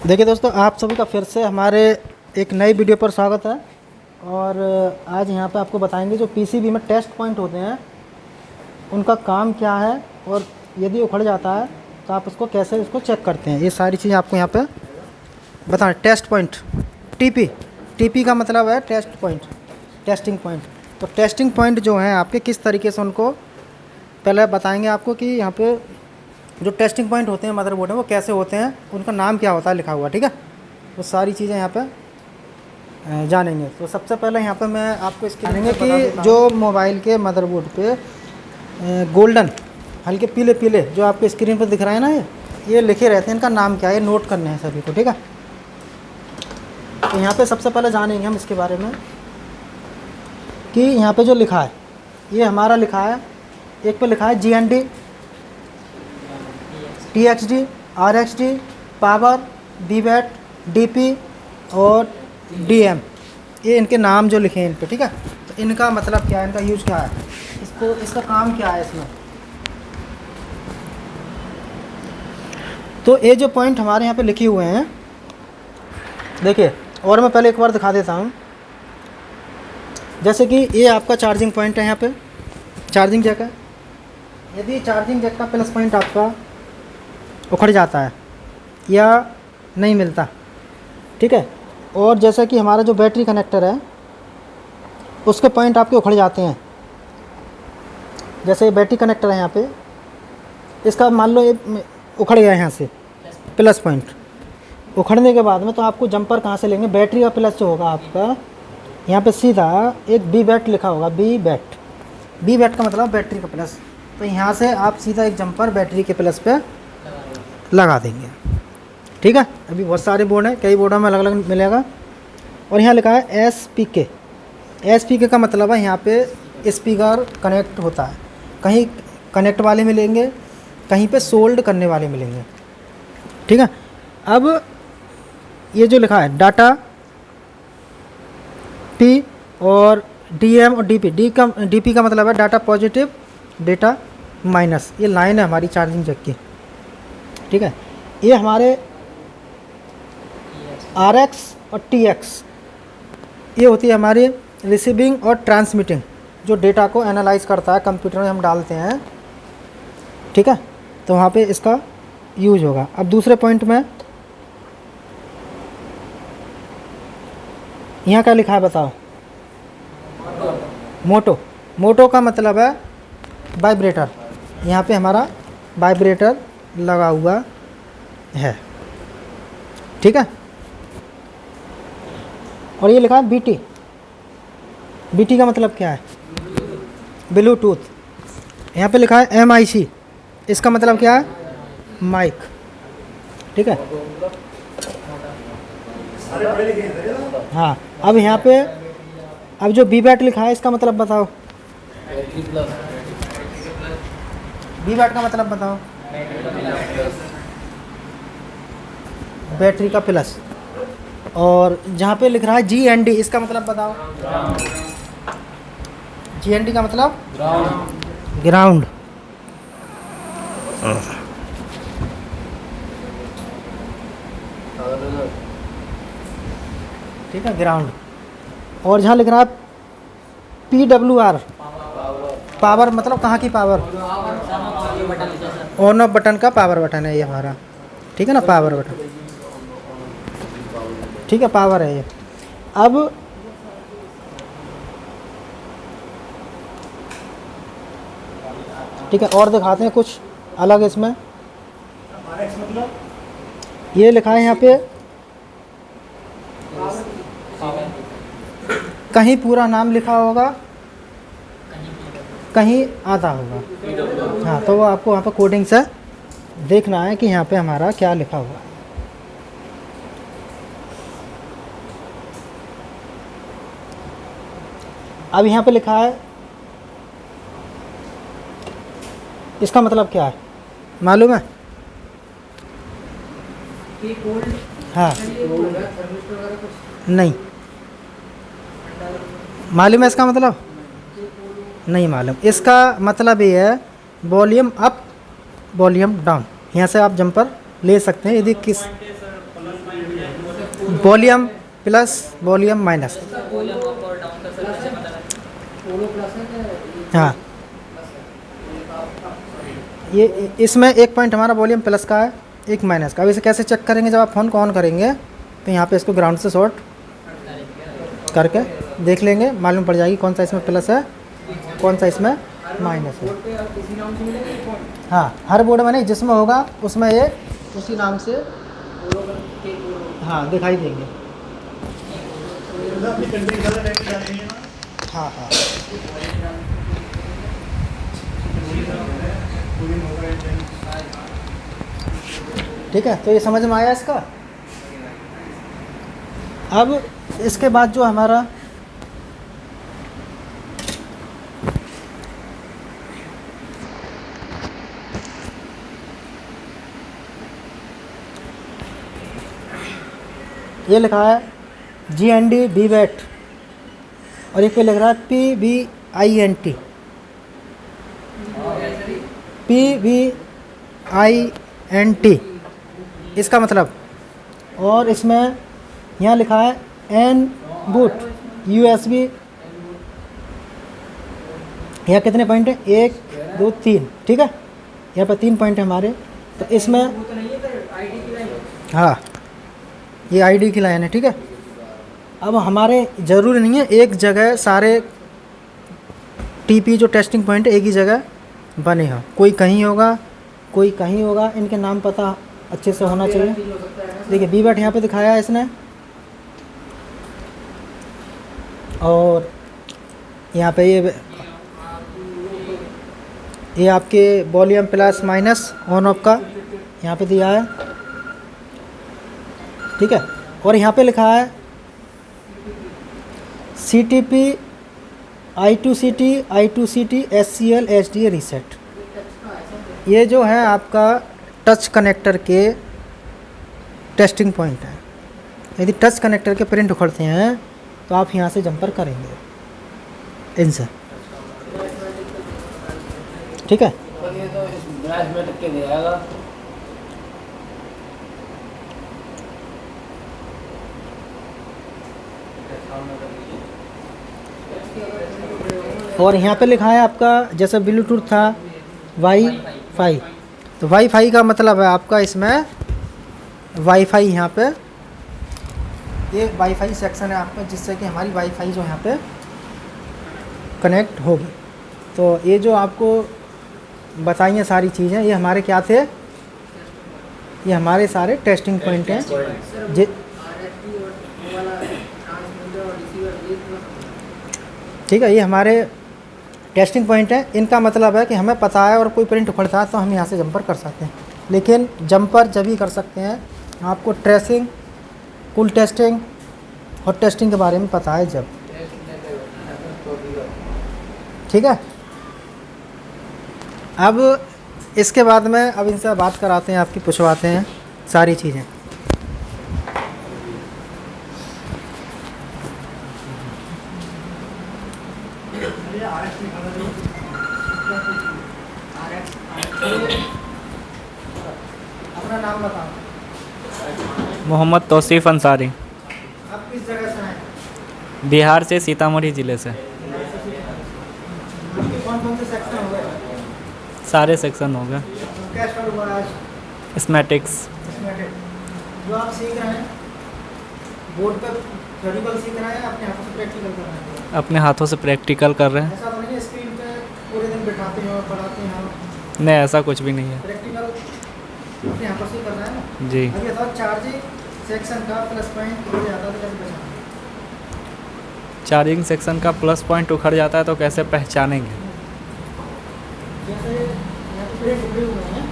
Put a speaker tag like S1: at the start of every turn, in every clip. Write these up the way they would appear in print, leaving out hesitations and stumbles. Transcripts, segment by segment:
S1: देखिए दोस्तों, आप सभी का फिर से हमारे एक नई वीडियो पर स्वागत है। और आज यहाँ पे आपको बताएंगे जो पीसीबी में टेस्ट पॉइंट होते हैं उनका काम क्या है, और यदि उखड़ जाता है तो आप उसको कैसे चेक करते हैं, ये सारी चीज़ें आपको यहाँ पे बताएं। टेस्ट पॉइंट, टीपी का मतलब है टेस्ट पॉइंट, टेस्टिंग पॉइंट। तो टेस्टिंग पॉइंट जो हैं आपके किस तरीके से उनको पहले बताएंगे आपको कि यहाँ पे जो टेस्टिंग पॉइंट होते हैं मदरबोर्ड में वो कैसे होते हैं, उनका नाम क्या होता है लिखा हुआ, ठीक है। वो सारी चीज़ें यहाँ पे जानेंगे। तो सबसे पहले यहाँ पे मैं आपको इसके जानेंगे कि जो मोबाइल के मदरबोर्ड पे गोल्डन हल्के पीले पीले जो आपके स्क्रीन पर दिख रहा है ना, ये लिखे रहते हैं, इनका नाम क्या है, ये नोट करने हैं सभी को, ठीक है। तो यहाँ पे सबसे पहले जानेंगे हम इसके बारे में कि यहाँ पे जो लिखा है ये हमारा लिखा है, एक पे लिखा है GND, TXD, RXD, power, BBAT, DP और DM, ये इनके नाम जो लिखे हैं इन पे, ठीक है। तो इनका मतलब क्या है, इनका यूज़ क्या है, इसका काम क्या है इसमें। तो ये जो पॉइंट हमारे यहाँ पे लिखे हुए हैं, देखिए, और मैं पहले एक बार दिखा देता हूँ। जैसे कि ये आपका चार्जिंग पॉइंट है, यहाँ पे चार्जिंग जैक है। यदि चार्जिंग जैक का प्लस पॉइंट आपका उखड़ जाता है या नहीं मिलता, ठीक है, और जैसा कि हमारा जो बैटरी कनेक्टर है उसके पॉइंट आपके उखड़ जाते हैं। जैसे बैटरी कनेक्टर है यहाँ पे, इसका मान लो ये उखड़ गया है यहाँ से प्लस पॉइंट, उखड़ने के बाद में तो आपको जंपर कहाँ से लेंगे, बैटरी का प्लस जो होगा आपका यहाँ पे सीधा एक BBAT लिखा होगा, BBAT का मतलब बैटरी का प्लस। तो यहाँ से आप सीधा एक जंपर बैटरी के प्लस पे लगा देंगे, ठीक है। अभी बहुत सारे बोर्ड हैं, कई बोर्डों में अलग अलग मिलेगा। और यहाँ लिखा है SPK का मतलब है यहाँ पे स्पीकर कनेक्ट होता है, कहीं कनेक्ट वाले मिलेंगे, कहीं पे सोल्ड करने वाले मिलेंगे, ठीक है। अब ये जो लिखा है डाटा P और DM और DP का मतलब है डाटा पॉजिटिव, डेटा माइनस। ये लाइन है हमारी चार्जिंग जैक की, ठीक है। ये हमारे RX और TX ये होती है हमारी रिसीविंग और ट्रांसमिटिंग, जो डेटा को एनालाइज करता है, कंप्यूटर में हम डालते हैं, ठीक है। तो वहाँ पे इसका यूज होगा। अब दूसरे पॉइंट में यहाँ क्या लिखा है बताओ, मोटो का मतलब है वाइब्रेटर। यहाँ पे हमारा वाइब्रेटर लगा हुआ है, ठीक है। और ये लिखा है BT का मतलब क्या है, ब्लूटूथ। यहाँ पे लिखा है MIC, इसका मतलब क्या है, माइक, ठीक है। हाँ, अब यहाँ पे अब जो BBAT लिखा है इसका मतलब बताओ, BBAT का मतलब बताओ, बैटरी का प्लस। और जहाँ पे लिख रहा है GND, इसका मतलब बताओ, GND का मतलब ग्राउंड, ठीक है, ग्राउंड। और जहाँ लिख रहा है PWR, पावर मतलब कहाँ की पावर, ऑन ऑफ बटन का पावर बटन है ये हमारा, ठीक है ना, पावर बटन, ठीक है, पावर है ये। अब ठीक है, और दिखाते हैं कुछ अलग इसमें। ये लिखा है यहाँ पे, कहीं पूरा नाम लिखा होगा, कहीं आधा होगा। हाँ, तो वो आपको वहाँ पे कोडिंग से देखना है कि यहाँ पे हमारा क्या लिखा हुआ है। अब यहाँ पे लिखा है, इसका मतलब क्या है मालूम है? हाँ, नहीं मालूम है इसका मतलब, नहीं मालूम। इसका मतलब ये है वॉल्यूम अप वॉल्यूम डाउन। यहाँ से आप जंपर ले सकते हैं यदि किस वॉल्यूम प्लस वॉल्यूम माइनस। हाँ, ये इसमें एक पॉइंट हमारा वॉल्यूम प्लस का है, एक माइनस का। अब इसे कैसे चेक करेंगे? जब आप फ़ोन को ऑन करेंगे तो यहाँ पे इसको ग्राउंड से शॉर्ट करके देख लेंगे, मालूम पड़ जाएगी कौन सा इसमें प्लस है, कौन सा इसमें माइनस है। हाँ, हर बोर्ड में नहीं, जिसमें होगा उसमें ये उसी नाम से हाँ दिखाई देंगे। हाँ हाँ, ठीक है। तो ये समझ में आया इसका। अब इसके बाद जो हमारा ये लिखा है GND BVAT और एक पे लिख रहा है PVINT। PVINT इसका मतलब, और इसमें यहाँ लिखा है N boot USB। यहाँ कितने पॉइंट है? 1 2 3, ठीक है। यहाँ पर 3 पॉइंट है हमारे। तो इसमें हाँ, ये ID की लाइन है, ठीक है। अब हमारे ज़रूरी नहीं है एक जगह सारे TP जो टेस्टिंग पॉइंट एक ही जगह बने हो, कोई कहीं होगा, कोई कहीं होगा। इनके नाम पता अच्छे से होना चाहिए। देखिए BVAT यहाँ पे दिखाया है इसने, और यहाँ पे ये आपके volume plus minus on off का यहाँ पे दिया है, ठीक है। और यहाँ पे लिखा है CTP I2CT I2CT SCL SDA reset. ये जो है आपका टच कनेक्टर के टेस्टिंग पॉइंट है। यदि टच कनेक्टर के प्रिंट उखड़ते हैं तो आप यहाँ से जंपर करेंगे इनसे, ठीक है। और यहाँ पे लिखा है आपका, जैसे ब्लूटूथ था वाईफाई, तो वाईफाई का मतलब है आपका इसमें वाईफाई, यहाँ पे ये वाईफाई सेक्शन है आपका, जिससे कि हमारी वाईफाई जो यहाँ पे कनेक्ट होगी। तो ये जो आपको बताई हैं सारी चीज़ें, ये हमारे क्या थे? ये हमारे सारे टेस्टिंग पॉइंट हैं। ठीक है, ये हमारे टेस्टिंग पॉइंट है। इनका मतलब है कि हमें पता है और कोई प्रिंट उखड़ता है तो हम यहाँ से जंपर कर सकते हैं। लेकिन जंपर जब ही कर सकते हैं आपको tracing, cool testing, hot testing के बारे में पता है जब, ठीक है। अब इसके बाद में अब इनसे बात कराते हैं, आपकी पूछवाते हैं सारी चीज़ें। अपना नाम बताओ।
S2: मोहम्मद तौसीफ़ अंसारी,
S1: आप किस जगह से हैं?
S2: बिहार से, सीतामढ़ी ज़िले से।
S1: आपके कौन-कौन से सेक्शन हो गए?
S2: सारे सेक्शन हो गए।
S1: क्या स्टार्ट हुआ आज?
S2: स्मैटिक्स।
S1: इसमें जो आप सीख रहे हैं बोर्ड पर थ्योरिकल सीख रहे हैं, अपने हाथों से प्रैक्टिकल कर रहे हैं?
S2: अपने हाथों से प्रैक्टिकल कर रहे हैं।
S1: ऐसा तो नहीं है स्क्रीन पे पूरे दिन बैठाते हो पढ़ाते हो?
S2: नहीं, ऐसा कुछ भी नहीं है
S1: प्रैक्टिकल अपने हाथों से कर रहे हैं ना
S2: जी।
S1: अभी बताओ, चार्जिंग सेक्शन का प्लस पॉइंट हो जाता है तो कैसे पहचानेंगे?
S2: चार्जिंग सेक्शन का प्लस पॉइंट उखड़ जाता है तो कैसे पहचानेंगे?
S1: जैसे यहाँ पे प्रिंट उखड़े हुए हैं,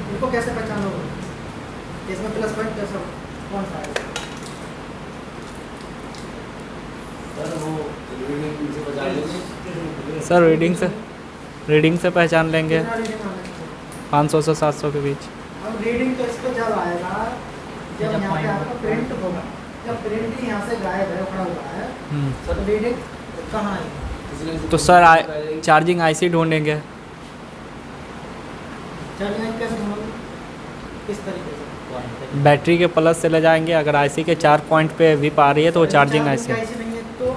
S1: इनको कैसे पहचानोगे? इसमें प्लस पॉइंट कैसा कौन सा है?
S2: सर रीडिंग से पहचान लेंगे,
S1: कितना रीडिंग आना चाहिए?
S2: 500 से 700 के बीच।
S1: अब रीडिंग तो इसको जब आएगा जब यहाँ पे आपका प्रिंट होगा, जब प्रिंट ही यहाँ से गायब है, उखड़ा हुआ है, तो रीडिंग कहाँ आएगी?
S2: तो सर चार्जिंग IC ढूंढेंगे।
S1: चार्जिंग कैसे ढूंढोगे? किस तरीके से?
S2: बैटरी के प्लस से ले जाएंगे, अगर आईसी के 4 पॉइंट पे विप आ रही है तो वो चार्जिंग आईसी है।
S1: नहीं है तो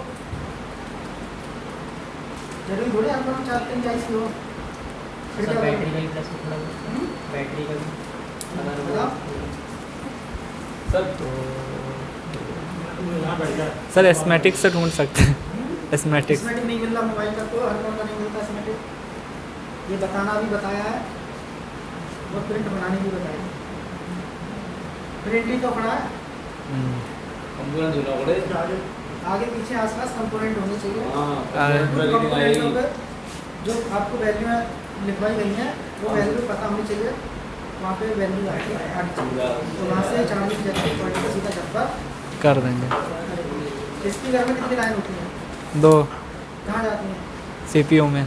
S1: जरूरी थोड़ी आप लोग चाहते हैं कि आईसी हो। फिर क्या
S3: बैटरी का भी प्लस थोड़ा बैटरी का भी
S1: बताओ।
S2: सर एस्मेटिक से ढूंढ सकते हैं। एस्मेटिक
S1: एस्मेटिक नहीं मिल रहा मोबाइल का, तो हर फोन का नहीं मिलता एस्मेटिक। ये बताना भी बताया है और प्रिंट बनाने भी बताया है। प्रिंट ही तो पड़ा है, आगे पीछे आसपास कंपोनेंट होने चाहिए। कंपोनेंटों पे जो आपको वैल्यू लिखवाई गई है वो वैल्यू पता होनी चाहिए, वहाँ पे वैल्यू आनी चाहिए। तो वहाँ से चार्जिंग जगह सीधा चप्पा
S2: कर देंगे।
S1: इसकी घर में कितनी लाइन होती है?
S2: 2
S1: कहाँ जाती हैं?
S2: सीपीयू में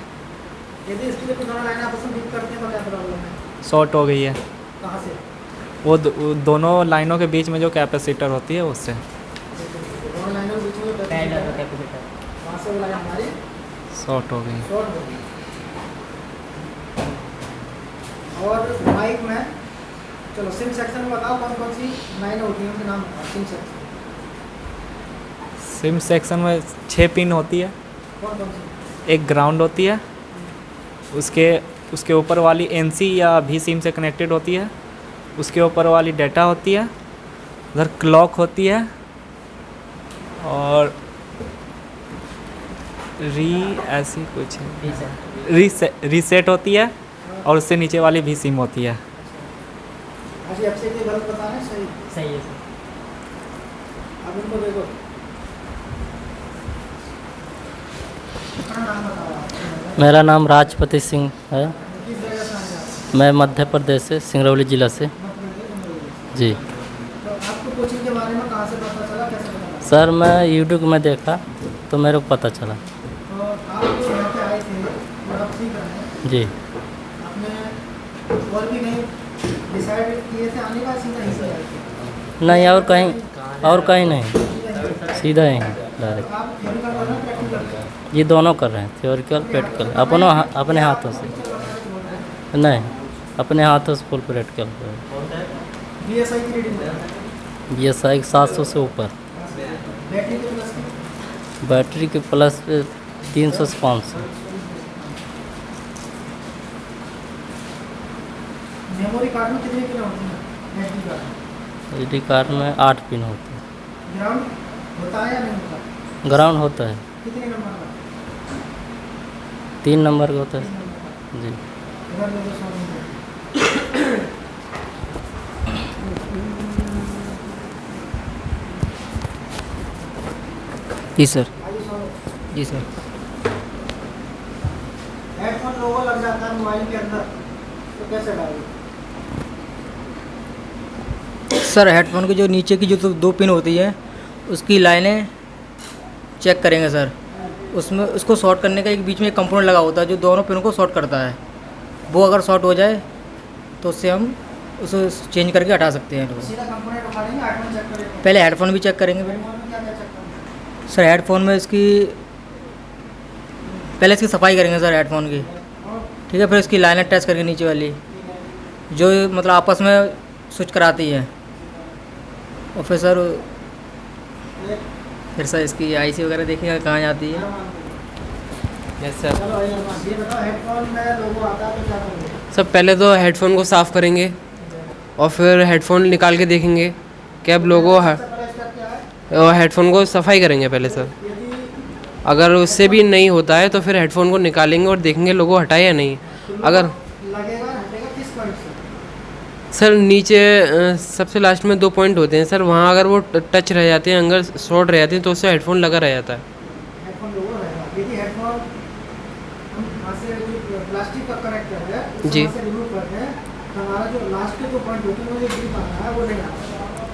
S1: यदि इसकी जो दोनों लाइन आपस में बीट करती हैं तो क्या प्रॉब्लम है?
S2: शॉर्ट हो गई है।
S1: कहाँ से?
S2: वो दोनों लाइनों के बीच में जो कैपेसिटर होती है उससे
S1: दोनों लाइनों के बीच में जो
S3: पहला
S1: कैपेसिटर है,
S3: कैपेसिटर
S1: वहाँ से वो लाइन हमारी
S2: शॉर्ट हो गई।
S1: शॉर्ट होगी। और माइक में चलो सिम सेक्शन में बताओ कौन कौन सी लाइनें होती हैं, उनके नाम बताओ। सिम सेक्शन
S2: सिम सेक्शन में 6 पिन होती है,
S1: कौन कौन सी?
S2: एक ग्राउंड होती है, उसके ऊपर वाली एनसी या भी सिम से कनेक्टेड होती है, उसके ऊपर वाली डाटा होती है, उधर क्लॉक होती है और ऐसी कुछ है रीसेट होती है और उससे नीचे वाली भी सिम होती है।
S1: अच्छा अब से ये गलत बता रहे हैं, सही?
S3: सही है सर।
S1: अब इनको देखो, अपना नाम बताओ आप।
S4: मेरा नाम राजपति सिंह है।
S1: किस जगह से आए आप?
S4: मैं मध्य प्रदेश से सिंगरौली ज़िला से। जी
S1: तो आपको कोचिंग के बारे में कहाँ से पता चला, कैसे पता चला?
S4: सर, मैं यूट्यूब में देखा तो मेरे को पता चला।
S1: तो आप जो यहाँ पे आए थे और आप सीख रहे हैं,
S4: जी
S1: आपने और भी नहीं डिसाइड किए थे आने का, सीधा यहीं से आए थे?
S4: नहीं, और कहीं नहीं, सीधा ही डायरेक्ट।
S1: आप थ्योरी कर रहे हैं प्रैक्टिकल?
S4: ये दोनों कर रहे हैं, थ्योरिकल प्रैक्टिकल, अपने हाथों से। नहीं, अपने हाथों से फुल प्रैक्टिकल कर रहे हैं।
S1: बीएसआई की रीडिंग है,
S4: BSI 700 से ऊपर,
S1: बैटरी के प्लस की?
S4: बैटरी के प्लस पे 300 से 500।
S1: मेमोरी कार्ड में कितने पिन होती हैं? एसडी कार्ड
S4: SD कार्ड में 8 पिन होते हैं।
S1: ग्राउंड होता है या नहीं होता?
S4: ग्राउंड होता है,
S1: कितने नंबर का?
S4: 3 नंबर का होता
S1: 3
S4: है।
S1: नंबर का।
S4: जी
S1: इधर ले दो 100 नंबर।
S3: जी सर।
S1: आइए 100।
S3: जी सर।
S1: हेडफोन लोगो लग जाता है मोबाइल के अंदर, तो कैसे डालोगे?
S3: सर हेडफोन की जो नीचे की जो 2 पिन होती है उसकी लाइनें चेक करेंगे सर। उसमें उसको शॉर्ट करने का एक बीच में एक कंपोनेंट लगा होता है जो दोनों पिनों को शॉर्ट करता है। वो अगर शॉर्ट हो जाए तो उससे हम उसे चेंज करके हटा सकते हैं।
S1: सीधा कंपोनेंट उठा लेंगे, हेडफोन चेक करेंगे।
S3: पहले हेडफोन भी चेक करेंगे।
S1: हेडफोन में क्या क्या चेक करेंगे?
S3: सर हेडफोन में इसकी पहले इसकी सफाई करेंगे सर हेडफोन की,
S1: और
S3: ठीक है। फिर इसकी लाइनें टेस्ट करके नीचे वाली जो मतलब आपस में स्विच कराती है, और फिर सर इसकी आईसी वगैरह देखिएगा कहाँ जाती है।
S5: Yes sir.
S1: चलो ये बताओ, हेडफोन में लोगो आता है तो क्या करोगे?
S5: सब पहले तो हेडफोन को साफ़ करेंगे और फिर हेडफोन निकाल के देखेंगे कि अब लोगो है,
S1: सबसे पहला स्टेप क्या है?
S5: और हेडफोन को सफाई करेंगे पहले सर।
S1: यदि
S5: अगर उससे भी नहीं होता है तो फिर हेडफोन को निकालेंगे और देखेंगे लोगो हटा है या नहीं। अगर
S1: लगेगा हटेगा किस पॉइंट से?
S5: सर नीचे सबसे लास्ट में 2 पॉइंट होते हैं सर, वहाँ अगर वो टच रह जाते हैं, अंदर शॉर्ट रह जाते हैं तो उससे हेडफोन लगा रह जाता है।
S1: हेडफोन लोगो रहेगा। यदि हेडफोन हम वहाँ से जो प्लास्टिक का कनेक्टर है उसे
S5: जी।
S1: वहाँ से रिमूव करते हैं, तो हमारा जो लास्ट के 2 पॉइंट होते हैं वो जो डीप आता है वो नहीं आता।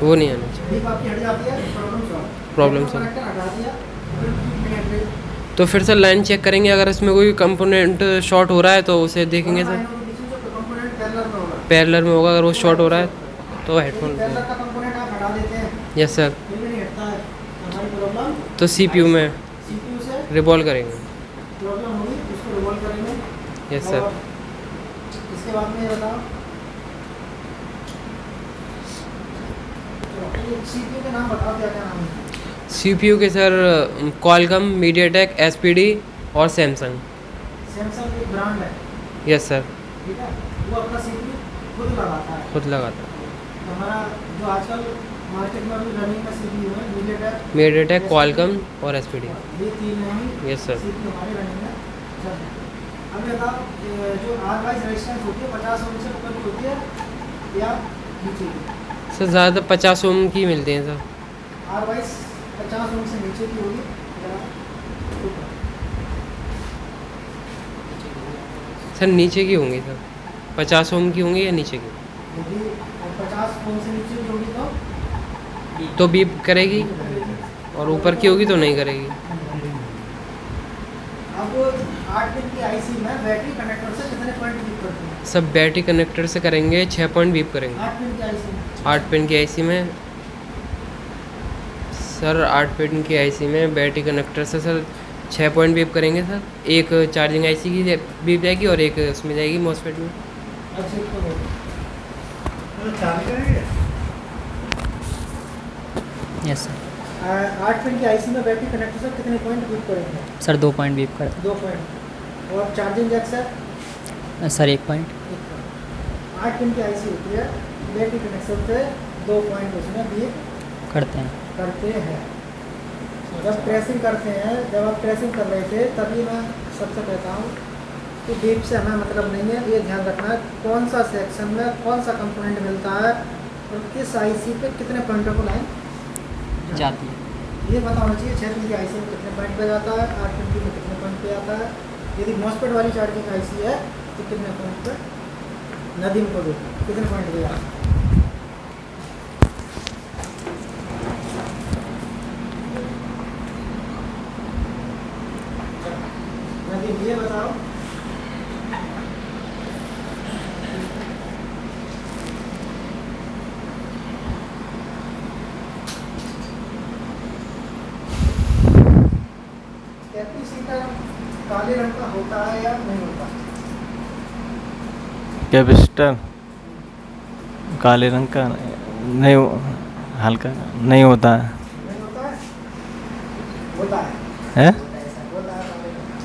S5: वो नहीं आना चाहिए।
S1: डीप आपकी हट जाती है, problem solve.
S5: Problem solve.
S1: Connector हटा दिया, फिर कनेक्टर
S5: तो फिर सर लाइन चेक करेंगे, अगर इसमें कोई कंपोनेंट शॉर्ट हो रहा है तो उसे देखेंगे सर।
S1: लाइनों के बीच में जो कंपोनेंट पैरेलल में होगा,
S5: पैरेलल में होगा, अगर वो शॉर्ट हो रहा है तो हेडफोन।
S1: पैरेलल का कंपोनेंट आप हटा देते हैं,
S5: यस सर।
S1: फिर भी नहीं हटता है, हमारी प्रॉब्लम
S5: तो CPU में
S1: सीपीयू से
S5: रिवॉल्व करेंगे।
S1: प्रॉब्लम होगी, उसको रिवॉल्व करेंगे।
S5: Yes sir.
S1: और इसके बाद में ये बताओ, CPU के नाम बताओ, क्या क्या नाम है?
S5: CPU के सर क्वालकॉम, मीडियाटेक, SPD और सैमसंग।
S1: सैमसंग एक ब्रांड है,
S5: यस सर,
S1: ठीक है, वो अपना CPU खुद लगाता है।
S5: खुद लगाता है।
S1: तो हमारा जो आजकल मार्केट में अभी रनिंग का CPU है
S5: मीडियाटेक, क्वालकॉम और SPD।
S1: ये तीन नहीं
S5: यस सर।
S1: CPU हमारे रनिंग में चल रहे हैं। अब बताओ, ये जो आर वाइज रेजिस्टेंस होती है 50 ओम से ऊपर की होती है या नीचे की?
S5: सर ज़्यादा 50 ओम की मिलती हैं सर।
S1: आर वाइज 50 ओम से नीचे की होगी या ऊपर?
S5: सर नीचे की होंगी सर, 50 ओम की होंगी या नीचे की?
S1: यदि 50 ओम से नीचे की होगी
S5: तो बीप करेगी, और ऊपर की होगी तो नहीं करेगी।
S1: अब 8 पिन की आईसी में बैटरी कनेक्टर से कितने पॉइंट बीप करते हैं?
S5: सब बैटरी कनेक्टर से करेंगे, 6 पॉइंट बीप करेंगे।
S1: 8 पिन की आईसी में
S5: 8 पिन की आईसी में सर, 8 पिन की आईसी में बैटरी कनेक्टर से सर 6 पॉइंट बीप करेंगे सर। एक चार्जिंग आईसी की बीप जाएगी और एक उसमें जाएगी मॉसफेट में।
S1: अच्छा, इसको बोलो। चालू करेंगे।
S3: Yes sir.
S1: 8 पिन की आईसी में बैटरी कनेक्टर से कितने पॉइंट बीप करेंगे?
S3: सर 2 पॉइंट बीप कर
S1: 2 पॉइंट। और charging jack sir?
S3: Sir 1 point.
S1: 8 pin की आईसी होती है, बैटरी कनेक्टर से 2 पॉइंट उसमें बीप
S3: करते हैं।
S1: करते हैं। जब ट्रेसिंग करते हैं, जब आप ट्रेसिंग कर रहे थे तभी मैं सबसे कहता हूँ कि बीप से हमें मतलब नहीं है, ये ध्यान रखना है कौन सा सेक्शन में कौन सा कंपोनेंट मिलता है और किस आईसी पे कितने पॉइंटों को लाइन
S3: जाती है।
S1: ये पता होना चाहिए। 6 पिन की आईसी में कितने पॉइंट पे जाता है, 8 पिन की में कितने पॉइंट पे आता है। यदि मॉसफेट वाली चार्जिंग आईसी है तो कितने पॉइंट पे, नदीम को भी कितने पॉइंट पे जाता है। नदीम ये बताओ, कैपेसिटर काले रंग का होता है या नहीं होता?
S6: कैपेसिटर काले रंग का नहीं, हल्का नहीं होता है।
S1: नहीं होता है? होता है,
S6: हैं?
S1: होता है काले रंग का।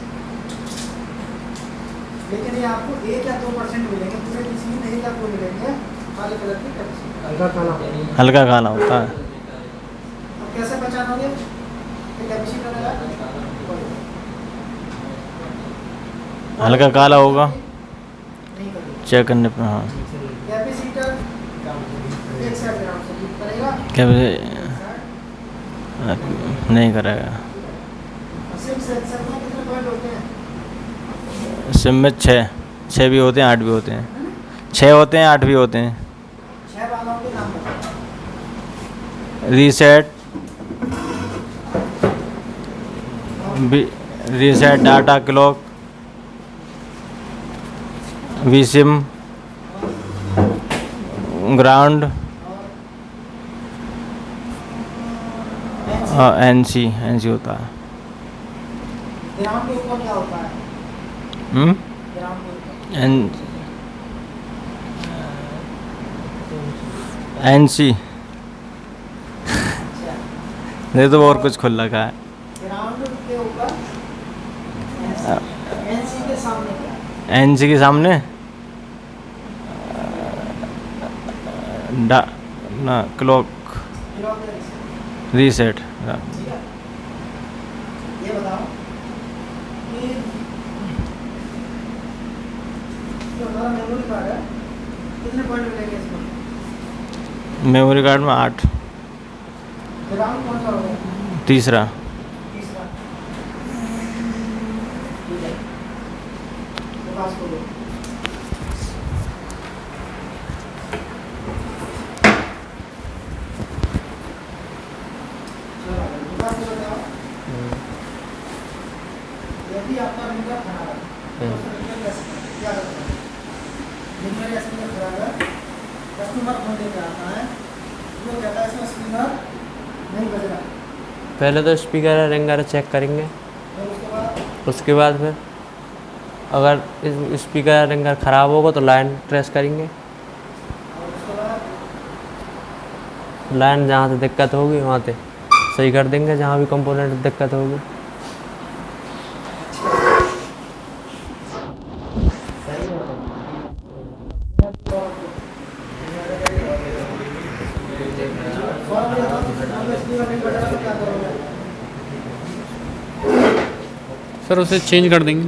S1: लेकिन ये आपको 1 या 2% मिलेंगे, पूरे किसी में 1 या 2 मिलेंगे काले कलर की कैपेसिटर। हल्का काला
S6: हल्का काला होता है।
S1: अब कैसे पहचानोगे कि कैपेसिटर है?
S6: हल्का काला होगा
S1: नहीं करेगा।
S6: चेक करने पर। हाँ,
S1: कैपेसिटर 160 ग्राम से बीप करेगा,
S6: नहीं करेगा।
S1: सिम सेंसर में कितने पॉइंट होते हैं?
S6: सिम में 6 भी होते हैं, 8 भी होते हैं। 6 होते हैं, 8 भी होते हैं।
S1: 6 वालों के नाम बताओ।
S6: रीसेट, डाटा क्लॉक, वीसिम, ग्राउंड, एनसी होता है।
S1: ग्राउंड के ऊपर क्या होता है? ग्राउंड के ऊपर
S6: एनसी नहीं तो और कुछ खुल रखा है।
S1: ग्राउंड के ऊपर एनसी के सामने क्या है?
S6: एनसी के सामने ना क्लॉक
S1: क्लॉक है इसे।
S6: रीसेट।
S1: ठीक है, ये बताओ कि जो हमारा मेमोरी कार्ड है कितने पॉइंट मिलेंगे इसमें?
S6: मेमोरी कार्ड में 8।
S1: ग्राउंड कौन सा होगा?
S6: तीसरा।
S1: तीसरा। ठीक है, प्रकाश को दो। चलो, प्रकाश को बताओ, यदि आपका प्रिंटर खराब है तो प्रिंटर कैसे करें? क्या करते हैं? प्रिंटर या स्पीकर खराब है, कस्टमर फोन लेके आता है, वो कहता है इसमें स्पीकर नहीं बज रहा।
S5: पहले तो स्पीकर रिंगर चेक करेंगे,
S1: फिर
S5: उसके बाद फिर अगर स्पीकर रिंगर ख़राब होगा तो लाइन ट्रेस करेंगे।
S1: और उसके बाद
S7: लाइन जहाँ से दिक्कत होगी वहाँ से सही कर देंगे, जहाँ भी कंपोनेंट दिक्कत होगी।
S8: सर उसे चेंज कर देंगे।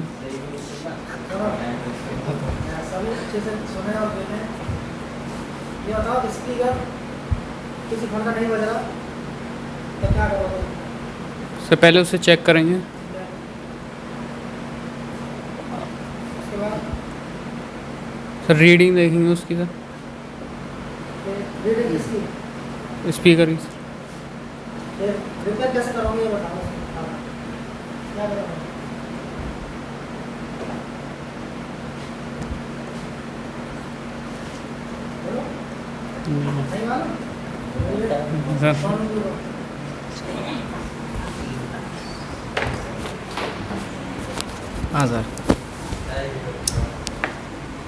S1: ये बताओ स्पीकर किसी फोन का नहीं बज रहा तो क्या करोगे?
S8: उससे पहले उसे चेक करेंगे।
S1: उसके बाद
S8: सर रीडिंग देखेंगे उसकी, सर
S1: रीडिंग इसकी
S8: स्पीकर की।
S1: फिर रिपेयर कैसे करोगे ये बताओ। हाँ, क्या करोगे? नहीं मालूम?
S8: सर
S3: हाँ सर।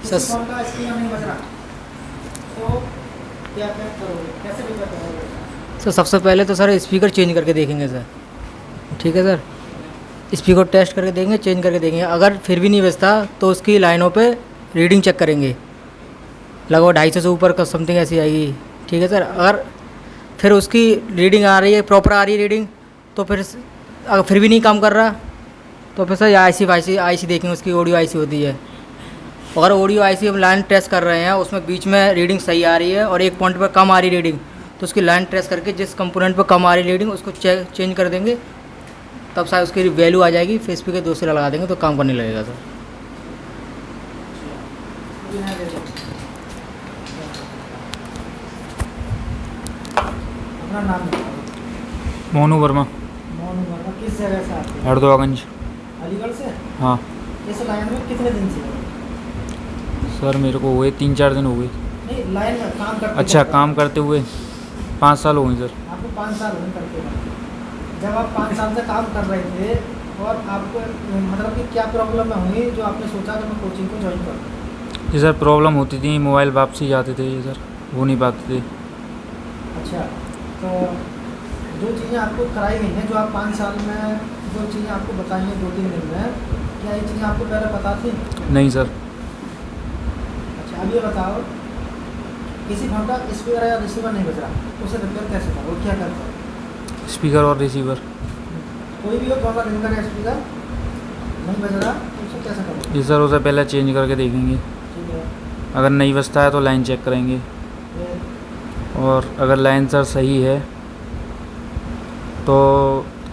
S1: किसी फोन का स्पीकर नहीं बज रहा तो क्या क्या करोगे, कैसे रिपेयर करोगे?
S3: सर सबसे पहले तो सर स्पीकर चेंज करके देखेंगे सर, ठीक है सर। स्पीकर टेस्ट करके देंगे, चेंज करके देंगे। अगर फिर भी नहीं बजता तो उसकी लाइनों पे रीडिंग चेक करेंगे, लगभग 250 से ऊपर का समथिंग ऐसी आएगी, ठीक है सर। अगर फिर उसकी रीडिंग आ रही है, प्रॉपर आ रही है रीडिंग, तो फिर अगर फिर भी नहीं काम कर रहा तो फिर सर आईसी देखेंगे, उसकी ऑडियो आईसी होती है। अगर ऑडियो आईसी हम लाइन टेस्ट कर रहे हैं, उसमें बीच में रीडिंग सही आ रही है और एक पॉइंट पर कम आ रही रीडिंग, तो उसकी लाइन टेस्ट करके जिस कंपोनेंट पर कम आ रही रीडिंग उसको चेंज कर देंगे, तब शायद उसकी वैल्यू आ जाएगी। फिर स्पीकर दूसरे लगा देंगे तो काम करने लगेगा सर।
S1: अपना नाम बताओ।
S9: मोनू वर्मा,
S1: मोहन वर्मा, किस जगह से आते हैं?
S9: हरदोआगंज।
S1: अलीगढ़ से?
S9: हाँ
S1: इस लाइन में कितने दिन से हो?
S9: सर मेरे को हुए 3-4 दिन हो गए।
S1: नहीं, लाइन में काम करते
S9: अच्छा,
S1: कब?
S9: काम करते हुए 5 साल हो गए सर।
S1: आपको 5 साल हुए करते हुए। जब आप 5 साल से काम कर रहे थे और आपको मतलब कि क्या प्रॉब्लम हुई जो आपने सोचा कि मैं कोचिंग को ज्वाइन करूँ?
S9: जी सर, प्रॉब्लम होती थी, मोबाइल वापसी जाते थे ये सर, वो नहीं पाते थे।
S1: अच्छा, तो जो चीज़ें आपको कराई गई हैं, जो आप 5 साल में जो चीज़ें आपको बताई हैं 2-3 दिन में, क्या ये चीज़ें आपको पहले पता थी?
S9: नहीं सर।
S1: अच्छा, अब ये बताओ, किसी फोन का स्पीकर या रिसीवर नहीं बज रहा तो उसे रिपेयर कैसे करो, क्या करते हो?
S9: स्पीकर और रिसीवर।
S1: कोई भी हो, फोन का रिसीवर या स्पीकर नहीं बज रहा तो उसे कैसे करो?
S9: जी सर, उसे पहले चेंज करके देखेंगे,
S1: ठीक है।
S9: अगर नहीं बजता है तो लाइन चेक करेंगे,
S1: फिर
S9: और अगर लाइन सर सही है तो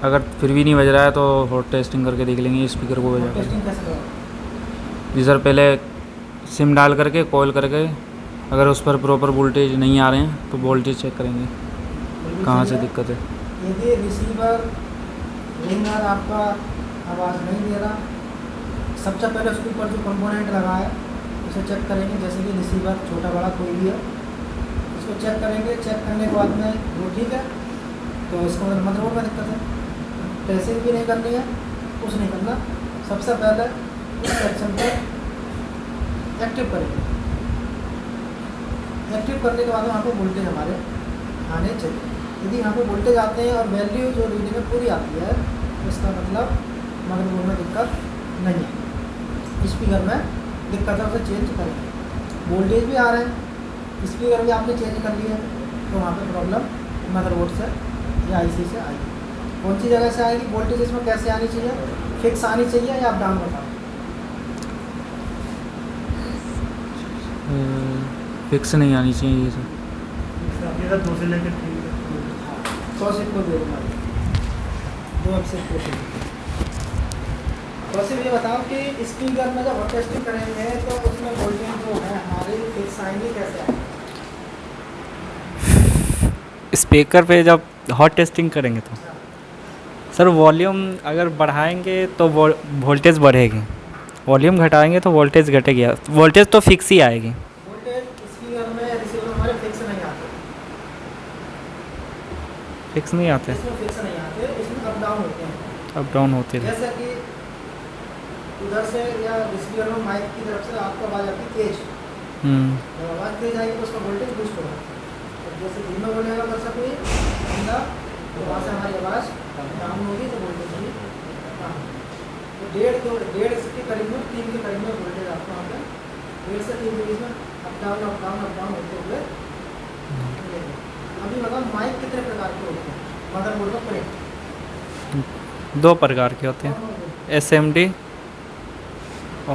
S9: अगर फिर भी नहीं बज रहा है तो हॉट टेस्टिंग करके देख लेंगे स्पीकर को बजा कर।
S1: टेस्टिंग कैसे करो?
S9: जी सर, पहले सिम डाल करके कॉल करके अगर उस पर प्रॉपर वोल्टेज नहीं आ रहे हैं तो वोल्टेज चेक करेंगे कहाँ से दिक्कत है।
S1: यदि रिसीवर रिंगर आपका आवाज़ नहीं दे रहा, सबसे पहले उसके ऊपर जो कंपोनेंट लगा है उसे चेक करेंगे, जैसे कि रिसीवर छोटा बड़ा कोई भी है, उसको चेक करेंगे। चेक करने के बाद में वो ठीक है तो इसका मतलब मदरबोर्ड में दिक्कत है, टेस्टिंग भी नहीं करनी है, कुछ नहीं करना। सबसे पहले इस सेक्शन को एक्टिव करेंगे। एक्टिव करने के बाद वहाँ पे वोल्टेज हमारे आने चाहिए। यदि यहाँ पे वोल्टेज आते हैं और वैल्यू जो रीडिंग में पूरी आती है तो इसका मतलब मदरबोर्ड में दिक्कत नहीं है, स्पीकर में दिक्कत है, उसे चेंज करेंगे। वोल्टेज भी आ रहे हैं, स्पीकर भी आपने चेंज कर लिया तो वहाँ पे प्रॉब्लम मदरबोर्ड से या आईसी से आएगी। कौन सी जगह से आएगी? वोल्टेज इसमें कैसे आनी चाहिए? फिक्स आनी चाहिए या आप डाउन बताओ?
S9: फिक्स नहीं आनी चाहिए ये सर।
S1: 100 से लेकर 100 से को दे दूँगा, 2 अक्सर को। वैसे ये बताओ कि स्पीकर में जब हॉट टेस्टिंग करेंगे तो उसमें वोल्टेज जो है हमारी फिक्स आएंगे कैसे आएंगे?
S2: स्पीकर पे जब हॉट टेस्टिंग करेंगे तो सर वॉल्यूम अगर बढ़ाएंगे तो वोल्टेज बढ़ेगी, वॉल्यूम घटाएंगे तो वोल्टेज घटेगी। वोल्टेज तो फिक्स ही आएगी।
S1: वोल्टेज स्पीकर में रिसीवर में हमारे फिक्स नहीं आते,
S2: फिक्स नहीं आते,
S1: इसमें फिक्स नहीं आते, इसमें अप डाउन होते हैं।
S2: अप डाउन होते हैं।
S1: जैसे कि उधर से या रिसीवर में माइक की तरफ से आपको आवाज़ आती है तेज, जब आवाज़ तेज आएगी तो उसका वोल्टेज बूस्ट होगा। जैसे धीमा बोलेगा तो उसका तो वहाँ से हमारी आवाज़ डाउन होगी तो वोल्टेज भी कम होगी। तो डेढ़ इसके करीब में 3 के करीब में वोल्टेज आपको वहाँ पर 1.5 से 3 के बीच में अप डाउन होते हुए मिलेगा। अभी बताओ माइक कितने प्रकार के होते हैं मदरबोर्ड का प्रिंट?
S2: 2 प्रकार के होते हैं, SMD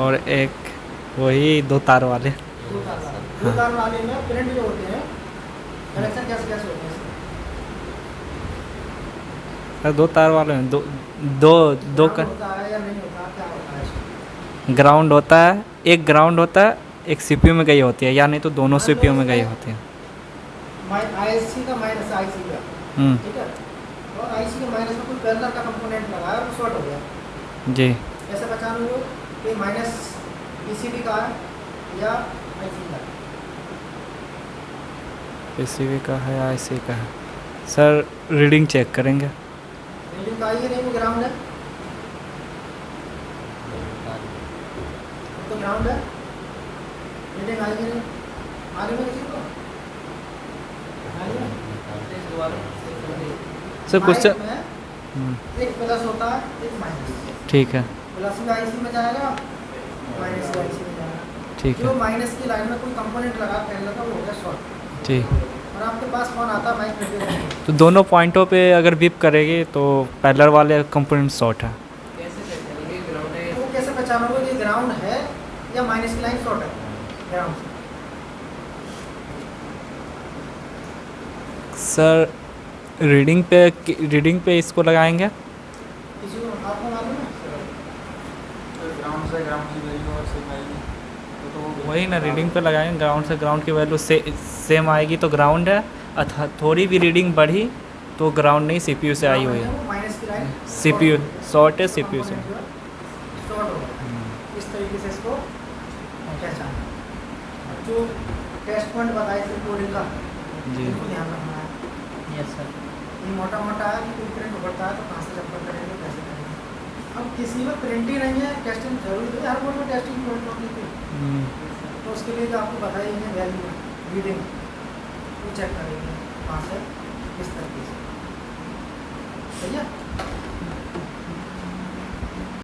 S2: और एक वही 2 तार वाले।
S1: 2 तार वाले में प्रिंट जो होते हैं कनेक्शन कैसे कैसे होते हैं?
S2: सर 2 तार वाले में दो का
S1: होता है या नहीं होता, क्या होता है इसमें?
S2: ग्राउंड होता है, एक ग्राउंड होता है, एक CPU में गई होती है, या नहीं तो दोनों CPU में गई होती है।
S1: IC का माइनस IC का,
S2: हम्म,
S1: ठीक है, और IC के माइनस में कोई पैरेलल का कंपोनेंट लगाया और वो शॉर्ट हो गया,
S2: जी।
S1: ऐसे पहचान लो कि माइनस PCB का है या IC का है।
S2: PCB का है या IC का है? सर रीडिंग चेक करेंगे।
S1: रीडिंग का आई है नहीं, वो ग्राउंड है, तो ग्राउंड है, रीडिंग आई है नहीं, आगे में किसी को
S2: सर क्वेश्चन
S1: में एक प्लस होता है एक माइनस,
S2: ठीक है,
S1: प्लस में IC में जाएगा, माइनस में IC में जाएगा।
S2: ठीक
S1: जो
S2: है,
S1: माइनस की लाइन में कोई कंपोनेंट लगा पैरेलल का वो हो गया शॉर्ट।
S2: जी।
S1: और आपके पास फोन आता है माइक फिट
S2: तो दोनों पॉइंटों पे अगर बीप करेगी तो पैरेलल वाले कंपोनेंट शॉर्ट है।
S5: कैसे पहचानेंगे ग्राउंड है?
S1: वो कैसे पहचानोगे कि ग्राउंड है या माइनस की लाइन शॉर्ट है ग्राउंड से?
S2: सर रीडिंग पे इसको लगाएंगे।
S1: किसी को आपको मालूम है?
S9: ग्राउंड से ग्राउंड की वैल्यू और सेम आएगी तो
S2: वही ना, रीडिंग पे लगाएंगे, ग्राउंड से ग्राउंड की वैल्यू सेम आएगी तो ग्राउंड है, अथा थोड़ी भी रीडिंग बढ़ी तो ग्राउंड नहीं, CPU से आई हुई है।
S1: वो माइनस की लाइन
S2: CPU शॉर्ट है, CPU से।
S1: शॉर्ट होगा, इस तरीके से इसको पहचाना। जो टेस्ट पॉइंट बताए थे कोडिंग का,
S2: जी।
S1: इनको ध्यान रखना है।
S3: Yes sir.
S1: ये मोटा मोटा है कि कोई प्रिंट उभरता है तो कहाँ से जब करेंगे कैसे करेंगे। अब किसी में प्रिंट ही नहीं है, टेस्टिंग जरूरी है, हर बोर्ड में टेस्टिंग होती है, तो उसके लिए जो आपको बताई है वैल्यू रीडिंग वो चेक करेंगे वहाँ से इस तरीके से, सही है।